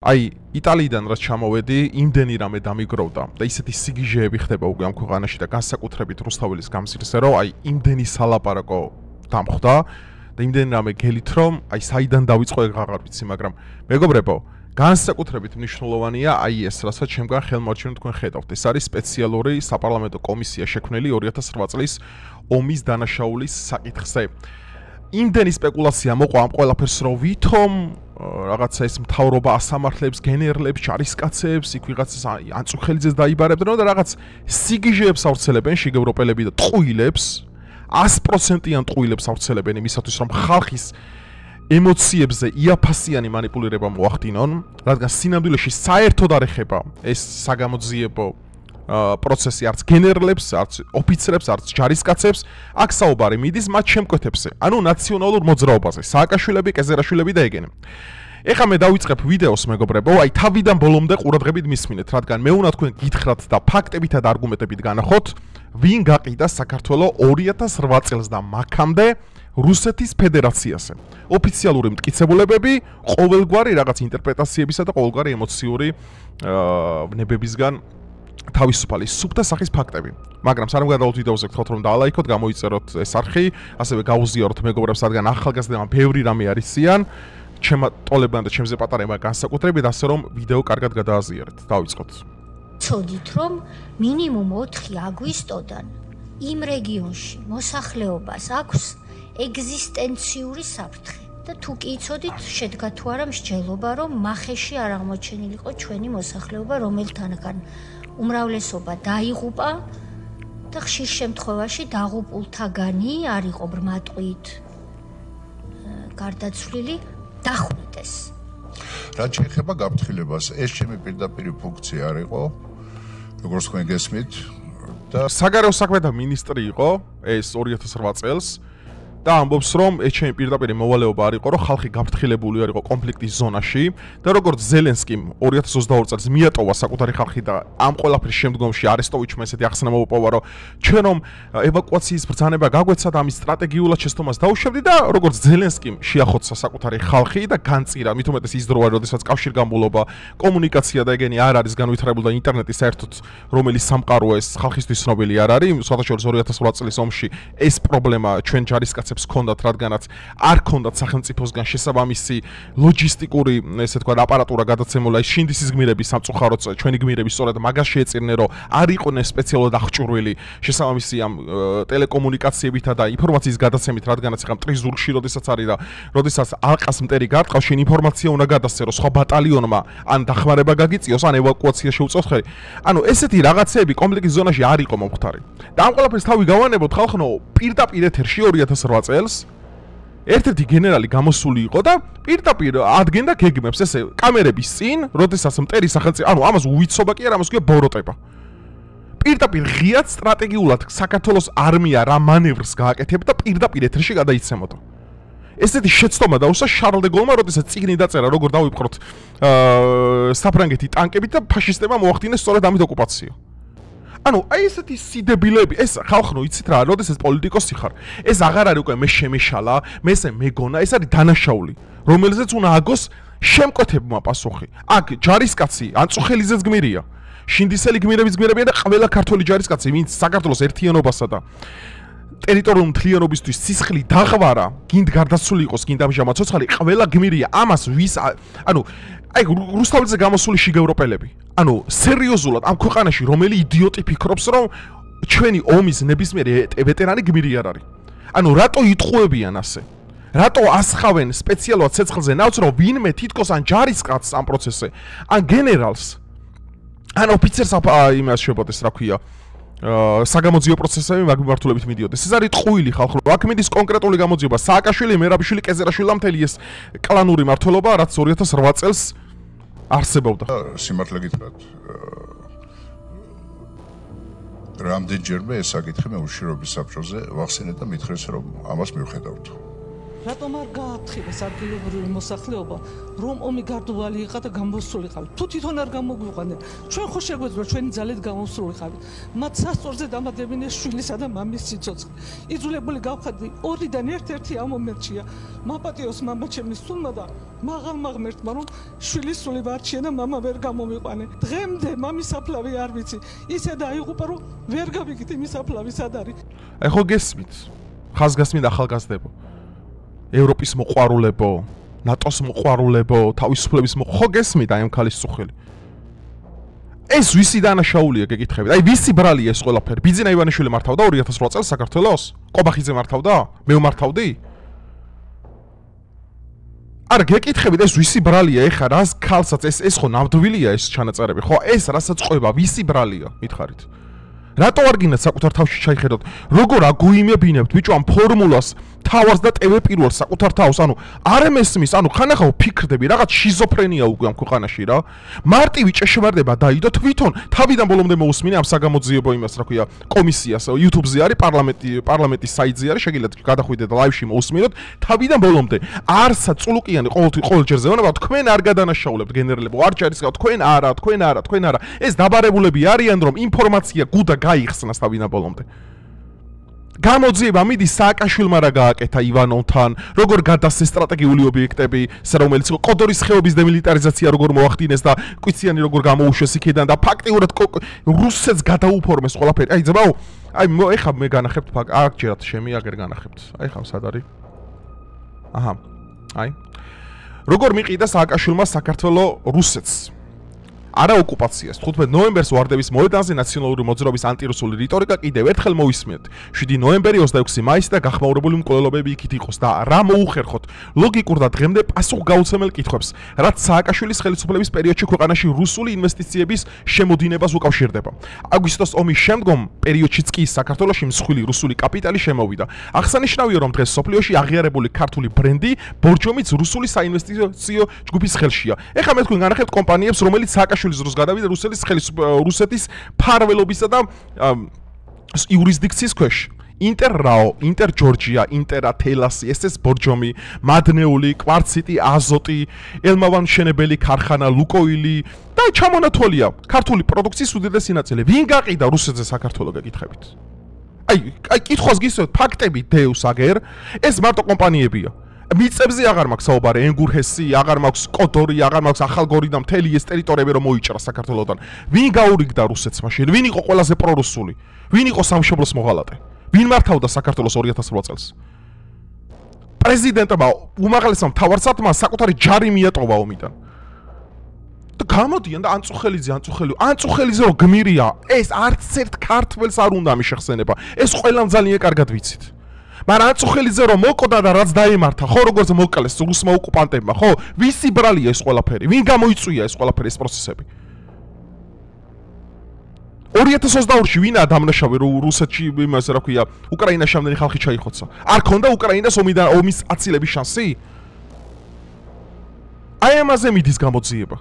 აი იტალიიდან რაც ჩამოვედი, იმდენი რამე დამიგროვდა და ისეთი სიგიჟეები ხდება უკვე ამ ქვეყანაში და განსაკუთრებით რუსთაველის გამზირზე, რომ აი იმდენი სალაპარაკო დამხვდა და იმდენი რამე გელით, რომ აი საიდან დავიწყო ეგ აღარ ვიცი, მაგრამ მეგობრებო, განსაკუთრებით მნიშვნელოვანია აი ეს, რასაც ჩემგან ხელმოაჩინოთ თქვენ ხედავთ. ეს არის სპეციალური საპარლამენტო კომისია შექმნილი 2008 წლის ომის დანაშაულის საკითხზე. იმდენი სპეკულაცია მოყვა ამ ყველაფერს, რომ ვითომ რაღაცა ეს მთავრობა ასამართლებს, გენერლებს, ჯარისკაცებს, იქ ვიღაცას ანწუხელიძეს დაიბარებდნენ და რაღაც სიგიჟეებს ავრცელებენ შიგევროპელები და ტყუილებს, 100%-იან ტყუილებს ავრცელებენ იმისათვის, რომ ხალხის ემოციებზე იაფასიანი მანიპულირება მოახდინონ, რადგან სინამდვილეში საერთოდ არ ეხება ეს საგამოძიებო პროცესი არც გენერლებს, არც ოფიცრებს, არც ჯარისკაცებს, აქ საუბარი მიდის მათ შემკვეთებზე, ანუ ნაციონალურ მოძრაობაზე, სააკაშვილები, კეზერაშვილები და ეგენი. ეხლა მე დავიწყებ ვიდეოს, მეგობრებო, აი თავიდან ბოლომდე ყურადღებით მისმინეთ, რადგან მე უნდა თქვენ გითხრათ და ფაქტებითა და არგუმენტებით განახოთ, ვინ გაყიდა საქართველოს 2008 წელს და მაქამდე რუსეთის ფედერაციაზე. ოფიციალური მტკიცებულებები, ყოველგვარი რაღაც ინტერპრეტაციებისა და ყოველგვარი ემოციური ნებებისგან თავისუფალი სუფთა სახის ფაქტები. მაგრამ სანამ გადავიდეთ ვიდეოზე, გთხოვთ რომ დაალაიქოთ, გამოიწეროთ ეს არხი, ასევე გაუზიაროთ მეგობრებს, რადგან ახალგაზრდებმა ბევრი რამე არისიან, ჩემმა ტოლებმა და ჩემზე პატარებმა განსაკუთრებით, ასე რომ ვიდეო კარგად გადააზიარეთ. დავიწყოთ. ცოდით რომ მინიმუმ 4 აგვისტოდან იმ რეგიონში მოსახლეობას აქვს ეგზისტენციური საფრთხე და თუ კი იცოდით, შედგა თუ არა მსჯელობა, რომ მახეში არ აღმოჩენილიყო ჩვენი მოსახლეობა, რომელთანგან უმრავლესობა დაიღუპა და ხშირ შემთხვევაში დაღუპულთაგანი არ იყო ბრმატყვით გარდაცვლილი დახვრიტეს. რაც შეეხება გაფრთხილებას, ეს ჩემი პირდაპირი ფუნქცია არ იყო, როგორც თქვენ გესმით და საგარეო საქმეთა მინისტრი იყო ეს 2008 წელს და ამბობს, რომ ეს ჩემი პირდაპირი მოვალეობა არ იყო, რომ ხალხი გაფრთხილებული არ იყო კონფლიქტის ზონაში და როგორც ზელენსკიმ 2022 წელს მიატოვა საკუთარი ხალხი და ამ ყველაფრის შემდგომში არესტოვიჩმა ესეთი ახსნა მოუპოვა, რომ ჩვენ რომ ევაკუაციის ბრძანება გაგვეცად, ამის სტრატეგიულად შეცდომას დაუშვებდი და როგორც ზელენსკიმ შეახოცა საკუთარი ხალხი და განწირა, მით უმეტეს ის დრო არის, როდესაც კავშირგამბულობა, კომუნიკაცია და ეგენი არ არის განვითარებული და ინტერნეტი საერთოდ რომელიც სამყარო ეს ხალხისთვის ცნობილი არ არის, სხვადასხვა 2008 წლის ომში ეს პრობლემა ჩვენ ჯარისკაცებს ქონდათ, რადგანაც არ ქონდათ სახელმწიფოსგან შესაბამისი ლოჯისტიკური, ესე თქვა, აპარატურა გადაცემული, ის შინდისის გმირების სამწუხაროდ ჩვენი გმირები სწორედ მაგას შეეწირნენ, რომ არ იყვნენ სპეციალურად აღჭურვილი შესაბამისი ამ ტელეკომუნიკაციებითა და ინფორმაციის გადაცემით, რადგანაც ხა მტრის ზურგში როდესაც არის და როდესაც ალყას მტერი გარტყავს, შენ ინფორმაცია უნდა გადასცერო სხვა ბატალიონმა, ან დახმარება გაგიწიოს, ან ევაკუაცია შეუწევს ხელი. ანუ ესეთი რაღაცეები კონფლიქტის ზონაში არ იყო მომხდარი. და ამ ყველაფერს თავი გავანებოთ ხალხო, პირდაპირ ეთერში 2008 წელს ერთ-ერთი გენერალი გამოსული იყო და პირდაპირ ადგენდა გეგმებს, ესე კამერების წინ, როდესაც მტერი სახელმწიფო, ანუ ამას უვიცობა კი არა, ამას ქვია ბოროტება. პირდაპირ ღიად სტრატეგიულად საქართველოს არმია რა მანევრს გააკეთებდა, პირდაპირ ეთერში გადაიცემოდა. ესეთი შეცდომა დაუსვა შარლ დე გოლმა, როდესაც წიგნი დაწერა, როგორ დავიპყროთ საფრანგეთი ტანკებით და ფაშისტებმა მოახდინეს სწორედ ამით ოკუპაცია. ანუ აი ესეთი სიდებილები, ეს ხალხო იცით რა, როდესაც პოლიტიკოსი ხარ, ეს აღარ არის უკვე მე შემეშალა, მე ესე მეგონა, ეს არის დანაშაული, რომელზეც უნდა აგოს შემკვეთებმა პასუხი. აქ ჯარისკაცი ანწუხელიძეს გმირია, შინდისელი გმირების გმირებია და ყველა ქართული ჯარისკაცი, ვინც საქართველოს ერთიანობასა და ტერიტორიულ მთლიანობისთვის სისხლი დაღვარა, გინდ გარდაცვლილი იყოს, გინდ ამჟამად ცოცხალი, ყველა გმირია, ამას ვის, ანუ აი რუსთაველზე გამოსული შიგევროპელები. ანუ სერიოზულად ამ ქვეყანაში რომელი იდიოტი ფიქრობს, რომ ჩვენი ომის ნებისმიერი ვეტერანი გმირი არ არის. ანუ რატო იტყუებიან ასე? რატო ასხავენ სპეციალურად ცეცხლზე ნავთს, რომ ვინმე თითქოს ან ჯარისკაცს ამ პროცესზე, ან გენერალს, ან ოფიცერს იმას შეებოდეს, რა ქვია, საგამოძიო პროცესები მაგ მიმართულებით მიდიოდეს. ეს არის ტყუილი ხალხო. აქ მიდის კონკრეტული გამოძიება. სააკაშვილი, მერაბიშვილი, კეზერაშვილი მთელი ეს კლანური მართლობა, რაც 2008 წელს არსებობდა. სიმართლე გითხრათ, რამდენჯერმე ეს საკითხი მე უშიშროების საბჭოზე ვახსენე და მითხრეს, რომ ამას მივხედავთ. რატომ არ გააფრთხილეს ადგილობრივი მოსახლეობა, რომ ომი გარდუვალი იყო და გამოსულიყავით. თუ თვითონ არ გამოგვიყვანეთ, ჩვენ ხო შეგვეძლო ჩვენი ძალით გამოსულიყავით. მათ სასწორზე დამატებინეს შვილისა და მამის სიცოცხლე. იძულებული გავხდი ორიდან ერთ-ერთი ამ მომენტია. მაპატიოს მამაჩემის სულმა და მაღალმა ღმერთმა, რომ შვილის სული ვარჩიე და მამა ვერ გამომიყვანე. დღემდე მამის საფლავი არ ვიცი. ისე დაიღუპა, რომ ვერ გავიგეთ იმის საფლავი სად არის. აი ხო გესმით? ხაზგასმით ახალგაზრდებო. ევროპის მოყვარულებო, ნატოს მოყვარულებო, თავისუფლების ხო გესმით აი ამ ქალის წუხელი. ეს ვისი დანაშაულია გეკითხებით? აი ვისი ბრალია ეს ყველაფერი? ბიძინა ივანიშვილი მართავდა 2008 წელს საქართველოს? ყობახიძე მართავდა? მე ვმართავდი? არა გეკითხებით ეს ვისი ბრალია ეხა რას ქალსაც ეს ხო ნამდვილია ეს ჩანაწერები ხო ეს რასაც ყვება ვისი ბრალია მითხარით რატო არ გინდათ საკუთარ თავში ჩაიხედოთ როგორ აგუიმებინებთ ბიჭო ამ ფორმულას თავას და ტევ პირველს საკუთარ თავს ანუ არ მესმის ანუ ხანახავ ფიქრდები რაღაც შიზოფრენია უკვე ამ ქვეყანაში რა მარტივი ჭეშმარიტება დაიდო თვითონ თავიდან ბოლომდე მოусმინე ამ საგამოძიებო იმას რა ქვია კომისიას YouTube-ზე არის პარლამენტის საიტზე არის შეგიძლიათ გადახვიდეთ ლაივში მოусმინოთ თავიდან ბოლომდე არსა წულუკიანი ყოველ ჯერზე ვანა თქვენ არ გადანაშაულებთ გენერლებო არ ჯარისკავთ თქვენ არა ეს დაბარებულები არიან რომ ინფორმაცია გუდა გაიხსნას თავიდან ბოლომდე გამოძიება მიდის სააკაშვილმა რა გააკეთა ივანოვთან როგორ გადასცეს სტრატეგიული ობიექტები რომელიც ყოდორის ხეობის დემილიტარიზაცია როგორ მოახდინეს და კვიციანი როგორ გამოუშვეს იქიდან და ფაქტიურად რუსეთს გადაუფორმეს ყველაფერი აი ძმაო აი ეხა მე განახებთ აქ ჯერათ შემი აგერ განახებთ აი ხა სად არის აჰა აი როგორ მიყიდა სააკაშვილმა საქართველოს რუსეთს არა ოკუპაციას 15 ნოემბერს ვარდების მოედანზე ნაციონალური მოძრაობის ანტირუსული რიტორიკა კიდევ ერთხელ მოისმინეთ 7 ნოემბერი 26 მაისი და გახმაურებული მკვლელობები იქით იყოს და რა მოუხერხოთ ლოგიკურ და დღემდე პასუხგაუცემელ კითხვებს რაც სააკაშვილის ხელისუფლების პერიოდში ქვეყანაში რუსული ინვესტიციების შემოდინებას უკავშირდება აგვისტოს ომის შემდგომ პერიოდშიც კი საქართველოში მსხვილი რუსული კაპიტალი შემოვიდა აღსანიშნავია რომ დღეს სოფლიოში აღიარებული ქართული ბრენდი ბორჯომიც რუსული საინვესტიციო ჯგუფის ხელშია ეხლა მე თქვენ განახებთ კომპანიებს რომელიც სააკაშვილის დროს გადავიდა რუსეთის ფარველობისა და იურისდიქციის ქვეშ ინტერრაო, ინტერჯორჯია, ინტერათელასი, ესეს ბორჯომი, მადნეული, კვარციტი, აზოტი, ელმავანშენებელი ქარხანა, ლუკოილი და ჩამონათვალია ქართული პროდუქციის უდიდესი ნაწილი. ვინ გაყიდა რუსეთზე საქართველოს გეკითხებით? აი, კითხვას გისვევთ, ფაქტები დევს აგერ, ეს მარტო კომპანიებია. მიწებზე აღარ მაქვს საუბარი, ენგურჰესი, აღარ მაქვს კოდორი, აღარ მაქვს ახალგორი და მთელი ეს ტერიტორიები რომ მოიჭრა საქართველოსთან. ვინ გაურიგდა რუსეთს მაშინ? ვინ იყო ყველაზე პრორუსული? ვინ იყო სამშობლოს მოღალატე? ვინ მართავდა საქართველოს 2008 წელს? პრეზიდენტმა უმაღლესმა მთავარსარდლმა საკუთარი ჯარი მიატოვა ომიდან. და გამოდიან და ანწუხელიძე რომ გმირია, ეს არც ერთ ქართველს არ უნდა მიშეხსენება. ეს ყველამ ძალიან კარგად ვიცით. მაგრამ ანწუხელიძე რომ მოკვდა და რაც დაემართა, ხო როგორც მოკლეს რუსმა ოკუპანტებმა, ხო? ვისი ბრალია ეს ყველაფერი? ვინ გამოიწვია ეს ყველაფერი ეს პროცესები? 2022-ში ვინაა დამნაშავე რუსეთში იმას რა ქვია, უკრაინაში ამდენი ხალხი ჩაიხოცა? არ ქონდა უკრაინას ომის აცილების შანსი? აი ამაზე მიდის გამოძიება.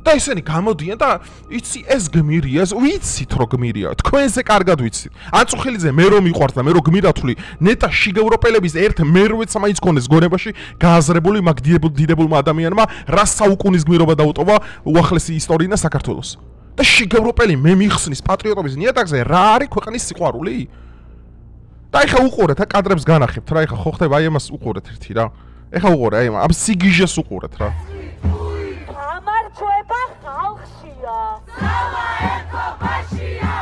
და ისინი გამოდიან და იცი ეს გმირია, ვიცით რომ გმირია, თქვენზე კარგად ვიცით. ანწუხელიძე მე რომ მიყვარს და მე რომ გმირათვლი, ნეტა შიგევროპელების ერთ მერვეც მაინც გონეს გონებაში გააზრებული მაგ დიდებულმა ადამიანმა რა საუკუნის გმირობა დაუტოვა უახლესი ისტორინა საქართველოს. და შიგევროპელი მე მიხსნის პატრიოტობის ნიადაგზე რა არის ქვეყნის სიყვარული? და ეხა უყურეთ, კადრებს განახებთ რა, ეხა ხო ხდება აი ამას უყურეთ ერთი რა. ეხა უყურე აი ამ სიგიჟეს უყურეთ რა. გამარჯვება ხალხშია. სამაერთო ხალხშია.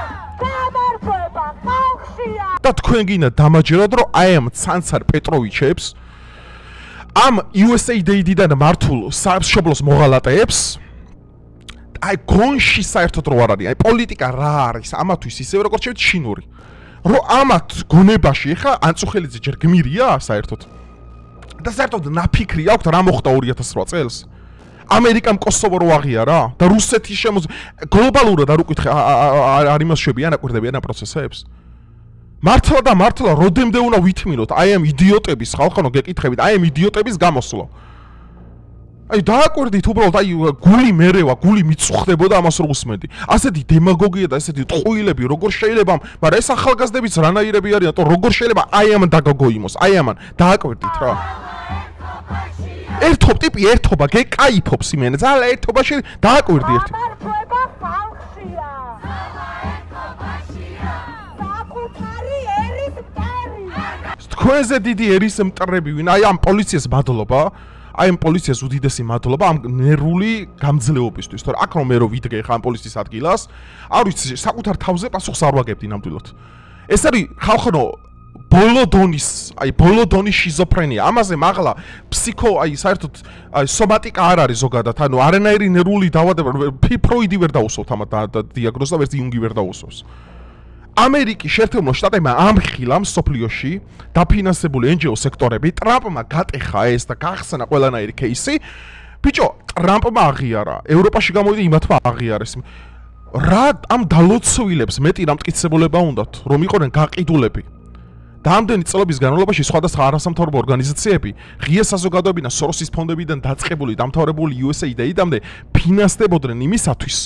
გამარჯვება ხალხშია. და თქვენ გინდა დამაჯეროთ რომ აი ამ ცანცარ პეტროვიჩებს ამ USAID-დან მართულ სამშობლოს მოღალატეებს აი გონში საერთოდ რო არ არის, აი პოლიტიკა რა არის ამათვის ისევ როგორც შევით ჩინური. რომ ამათ გონებაში ხა ანწუხელიძე ჯერ გმირია საერთოდ. და საერთოდ ნაფიქრი აქვს რა მოხდა 2008 წელს. ამერიკამ კოსოვო რო აღიარა და რუსეთის გლობალურად არ უკითხე არ იმას შვებიან აკვირდებიან ამ პროცესებს. მართლა როდემდე უნდა ვითმინოთ აი ამ იდიოტების ხალხანო გეკითხებით აი ამ იდიოტების გამოსვლა. აი დააკვირდით უბრალოდ აი გული მერევა, გული მიწუხდებოდა ამას რო უსმენდი. ასეთი დემაგოგია და ესეთი ტყუილები როგორ შეიძლება, მაგრამ ეს ახალგაზრდებიც რანაირები არიან, თუ როგორ შეიძლება აი ამან დაგაგოიმოს, აი ამან დააკვირდით რა. ერთობ ტიპი ერთობა გეკაიფობს იმენა ძალიან ერთობაში დააკვირდი ერთი გამარჯვება ხალხშია საკუთარი ერის მტერი თქვენზე დიდი ერის მტრები ვინ აი ამ პოლიციას მადლობა აი ამ პოლიციას უდიდესი მადლობა ამ ნერვული გამძლეობისთვის თორე აქ რომ მე რო ვიდგე ხა ამ პოლიციის ადგილას არ ვიცი საკუთარ თავზე პასუხს არ ვაგებდი ნამდვილად ეს არის ხალხო ბოლო დონის შიზოფრენია. ამაზე მაღლა ფსიქო, საერთოდ სომატიკა არ არის ზოგადად. ანუ არანაირი ნერვული დაავადება, ფროიდი ვერ დაუსვათ ამ დიაგნოზს და ვერც იუნგი ვერ დაუსვავს. ამერიკის შეერთებულ შტატებმა ამხილა მსოფლიოში დაფინანსებული NGO სექტორები, ტრამპმა გატეხა ეს და გახსნა ყველანაირი кейსი. ბიჭო, ტრამპმა აღიარა, ევროპაში გამოვიდა იმათმა აღიარეს. რა ამ დალოცვილებს მეტი რამტკიცებულება უნდათ, რომ იყვნენ გაყიდულები. Დამდენი წლების განმავლობაში სხვადასხვა არასამთავრობო ორგანიზაციები ღია საზოგადოებიდან სოროსის ფონდებიდან დაწყებული დამთავრებული USAID-მდე ფინანსდებოდნენ იმისათვის,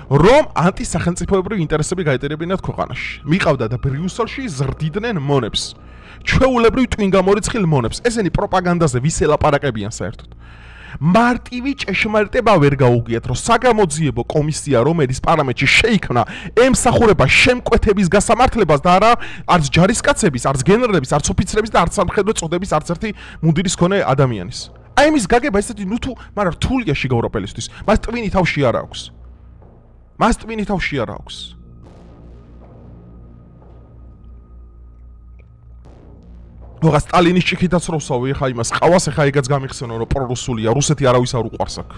რომ ანტისახელმწიფოებრივი ინტერესები გაეტარებინათ ქვეყანაში. მიყავდა და ბრიუსელში ზრდიდნენ მონებს. ჩვეულებრივ ტვინგამორიცხილ მონებს. ესენი პროპაგანდაზე ვის ელაპარაკებიან საერთოდ. მარტივი ჭეშმარიტება ვერ გაუგიათ, რომ საგამოძიებო კომისია, რომელიც პარლამენტში შეიქმნა, ემსახურება შემკვეთების გასამართლებას და არა არც ჯარისკაცების, არც გენერლების, არც ოფიცრების და არც სამხედრო წოდების არც ერთი მუნდირის მქონე ადამიანის. აი ამის გაგება ესეთი მაგრამ რთულია შიგავროპელისთვის. მას ტვინი თავში არ აქვს. ოღა სტალინის ჭიქითაც როსავი ხა იმას ყავას ხა ეგაც გამიხსენო რომ პრორუსულია რუსეთი არავის არ უყვარს აქ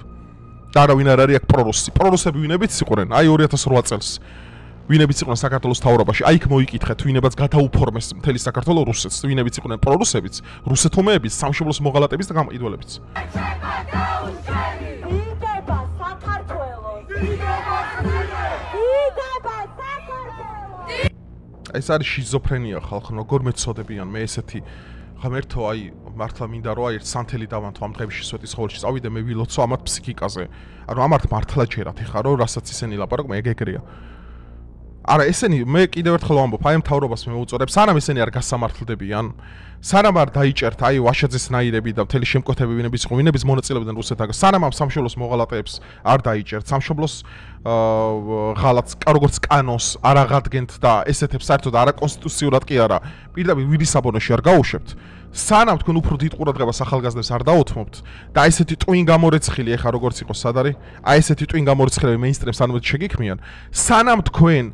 და არავინ არ არის აქ პრორუსი პრორუსები ვინებიც იყვნენ აი 2008 წელს ვინებიც იყვნენ საქართველოს თავრობაში აი იქ მოიკითხეთ ვინებაც გადაუფორმეს მთელი საქართველოს რუსეთს ვინებიც იყვნენ პრორუსებიც რუსეთომეების სამშობლოს მოღალატების და გამყიდველებიც ეს არის შიზოფრენია ხალხო როგორ მეცოდებიან მე ესეთი ღამერთო აი მართლა მინდა რომ აი ერთ სანთელი დავანთო ამ დღეებში სვეტის ხოველში წავიდე მე ვილოცო ამათ ფსიქიკაზე ანუ ამათ მართლა ჯერათ ეხა რომ რასაც ისენი ლაპარაკობენ ეგ ეგრეა არა ესენი მე კიდევ ერთხელ ვამბობ აი მთავრობას მე უწოდებ სანამ ესენი არ გასამართლდებიან სანამ არ დაიჭერთ აი ვაშაძეს ნაირები და მთელი შემკვეთები ვინების მონაწილეობდნენ რუსეთთან სანამ ამ სამშობლოს მოღალატეებს არ დაიჭერთ სამშობლოს ღალატს როგორც კანონს არ აღადგენთ და ესეთებს საერთოდ არაკონსტიტუციურად კი არა პირდაპირ ვირისაბონოში არ გაუშვებთ სანამ თქვენ უფრო დიდ ყურადღებას ახალგაზრდებს არ დაუთმობთ და ესეთი ტვინ გამორეცხილი ეხა როგორც იყოს სად არის აი ესეთი ტვინ გამორეცხილები მეინსტრიმს ანმეთ შეგიქმნიან სანამ თქვენ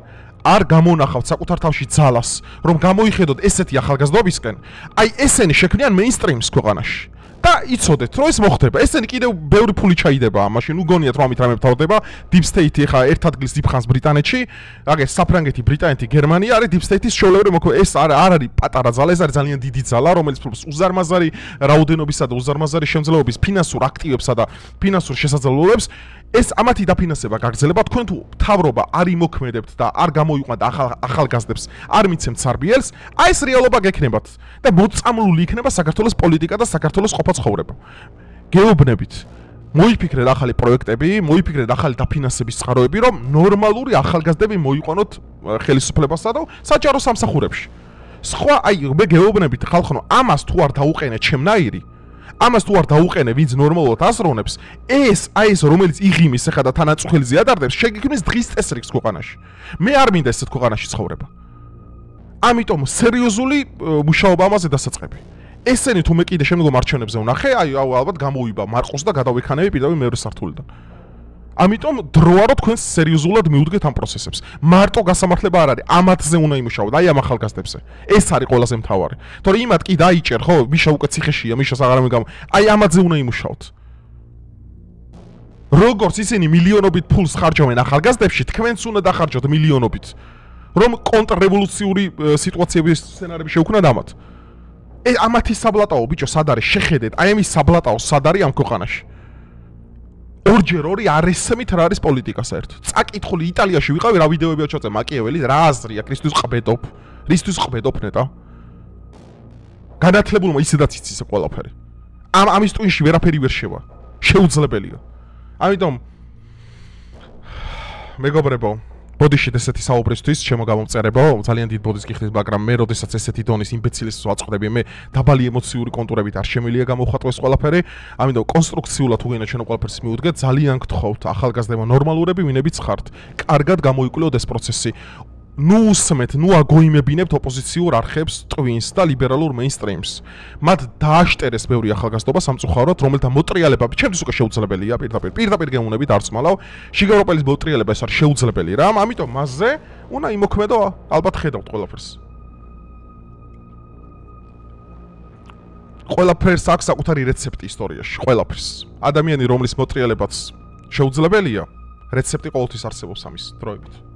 არ გამონახავთ საკუთარ თავში ძალას რომ გამოიხედოთ ესეთი ახალგაზრდობისკენ აი ესენი შექმნიან მეინსტრიმს ქვეყანაში და იცოდეთ რომ ეს მოხდება ესენი კიდევ ბევრი ფული ჩაიდება მაშინ უგონიათ რომ ამით რამე მთავრდება deep state ეხა ერთ ადგილს დიფხანს ბრიტანეთში აგერ საფრანგეთი ბრიტანეთი გერმანია არის deep state-ის შეულებრივი ეს არ არის პატარა ძალა ეს არის ძალიან დიდი ძალა რომელიც უზარმაზარი რაოდენობისა და უზარმაზარი შემძლეობის ფინანსურ აქტივებსა და ფინანსურ შესაძლებლობებს ეს ამათი დაფინანსება გაგრძელება თქვენ თუ თავრობა არ იმოქმედებთ და არ გამოიყვანთ ახალგაზრდებს არ მიცემთ სარბიელს აი ეს რეალობა გექნებათ და მოწამლული იქნება საქართველოს პოლიტიკა და საქართველოს ყოფა ცხოვრება გეუბნებით მოიფიქრეთ ახალი პროექტები მოიფიქრეთ ახალი დაფინანსების წყაროები რომ ნორმალური ახალგაზრდები მოიყვანოთ ხელისუფლებასა და საჯარო სამსახურებში სხვა აი მე გეუბნებით ხალხო ამას თუ არ დაუყენეთ ჩემნაირი ამას თუ არ დაუყენე ვინც ნორმალურად ასრონებს ეს რომელიც იღიმის ახლა და თანაწუხელი ზიადარდებს შეგიქმნის დღის წესრიგს ქვეყანაში მე არ მინდა ესეთ ქვეყანაში ცხოვრება ამიტომ სერიოზული მუშაობა ამაზე დასაწყები ესენი თუ მე კიდე შემდგომ არჩევნებზე ვნახე აი ალბათ გამოვიბა მარყოს და გადავიქანები პირდაპირ მეორე სართულიდან ამიტომ დროა რომ თქვენ სერიოზულად მიუდგეთ ამ პროცესებს მარტო გასამართლება არ არის ამათზე უნდა იმუშაოთ აი ამ ახალგაზრდებზე ეს არის ყველაზე მთავარი თორე იმათ კი დაიჭერ ხო მიშა უკვე ციხეშია მიშას აღარ ამიგამ აი ამათზე უნდა იმუშაოთ როგორც ისინი მილიონობით ფულს ხარჯავენ ახალგაზრდებში თქვენც უნდა დახარჯოთ მილიონობით რომ კონტრრევოლუციური სიტუაციების სცენარები შევქმნათ ამათ ამათი საბლატაო ბიჭო სად არის შეხედეთ აი ამის საბლატაო სად არის ამ ქვეყანაში ორჯერ ორი არ ესმით რა არის პოლიტიკა საერთოდ წაკითხული იტალიაში ვიყავი რა ვიდეოებია ჩაწე მაკიაველი რა აზრია ქრისტეს ყბედობ რისტვის ყბედობ ნეტა განათლებულმა ისედაც იცის ყველაფერი ამის ტვინში ვერაფერი ვერ შევა შეუძლებელია ამიტომ მეგობრებო ბოდიშით ესეთი საუბრისთვის ჩემო გამომწერებო, ძალიან დიდ ბოდიშს გიხდით, მაგრამ მე როდესაც ესეთი დონის იმბეცილიზმს ვაწყდები, მე დაბალი ემოციური კონტურებით არ შემიძლია გამოვხატო ეს ყველაფერი, ამიტომ კონსტრუქციულად უგენა ჩვენ ყველაფერს მიუდგეთ, ძალიან გთხოვთ ახალგაზრდებო ნორმალურები, ვინებიც ხართ, კარგად გამოიკვლიოთ ეს პროცესი. ნუ უსმეთ, ნუ აგოიმებინებთ ოპოზიციურ არხებს, ტვინს და ლიბერალურ მეინსტრიმს. მათ დააშტერეს ბევრი ახალგაზრდობა სამწუხაროდ, რომელთა მოტრიალება ჩემთვის უკვე შეუძლებელია პირდაპირ გეუნებით არ წმალავ. შიგევროპელის მოტრიალება ეს არის შეუძლებელი რა, ამიტომ მასზე უნდა იმოქმედო, ალბათ ხედავთ ყველაფერს. ყველაფერს აქვს საკუთარი რეცეპტი ისტორიაში, ყველაფერს. ადამიანი, რომლის მოტრიალებაც შეუძლებელია, რეცეპტი ყოველთვის არსებობს ამის დროებით.